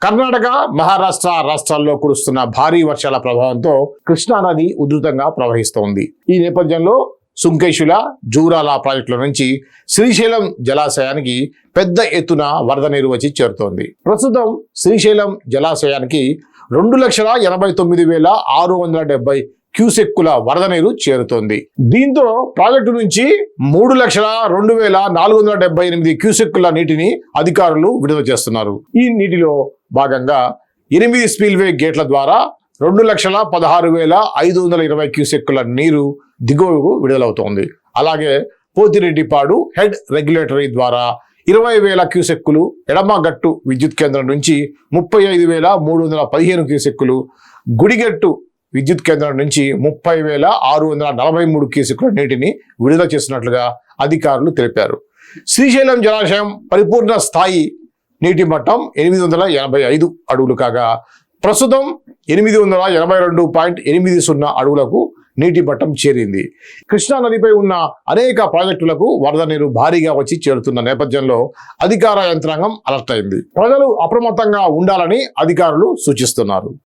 కర్ణాటక, మహారాష్ట్ర రాష్ట్రాల్లో కురుస్తున్న భారీ వర్షాల ప్రభావంతో కృష్ణానది ఉధృతంగా ప్రవహిస్తోంది. ఈ నేపథ్యంలో సుంకేశుల, జూరాల ప్రాజెక్టుల నుంచి శ్రీశైలం జలాశయానికి పెద్ద ఎత్తున వరద నీరు వచ్చి చేరుతోంది. ప్రస్తుతం శ్రీశైలం జలాశయానికి 2,89,670 క్యూసెక్కుల వరద నీరు చేరుతోంది. దీంతో ప్రాజెక్టు నుంచి 3,02,478 క్యూసెక్కుల నీటిని అధికారులు విడుదల చేస్తున్నారు. ఈ నీటిలో భాగంగా 8 స్పిల్వే గేట్ల ద్వారా 2,16,520 క్యూసెక్కుల నీరు దిగువకు విడుదలవుతోంది. అలాగే పోతిరెడ్డిపాడు హెడ్ రెగ్యులేటరీ ద్వారా 20,000 క్యూసెక్కులు, ఎడమగట్టు విద్యుత్ కేంద్రం నుంచి 35,315 క్యూసెక్కులు, గుడిగట్టు విద్యుత్ కేంద్రం నుంచి 30,643 క్యూసెక్కుల నీటిని విడుదల చేసినట్లుగా అధికారులు తెలిపారు. శ్రీశైలం జలాశయం పరిపూర్ణ స్థాయి నీటి మట్టం 885 అడుగులు కాగా ప్రస్తుతం 882.80 అడుగులకు నీటి మట్టం చేరింది. కృష్ణా నదిపై ఉన్న అనేక ప్రాజెక్టులకు వరద నీరు భారీగా వచ్చి చేరుతున్న నేపథ్యంలో అధికార యంత్రాంగం అలర్ట్ అయింది. ప్రజలు అప్రమత్తంగా ఉండాలని అధికారులు సూచిస్తున్నారు.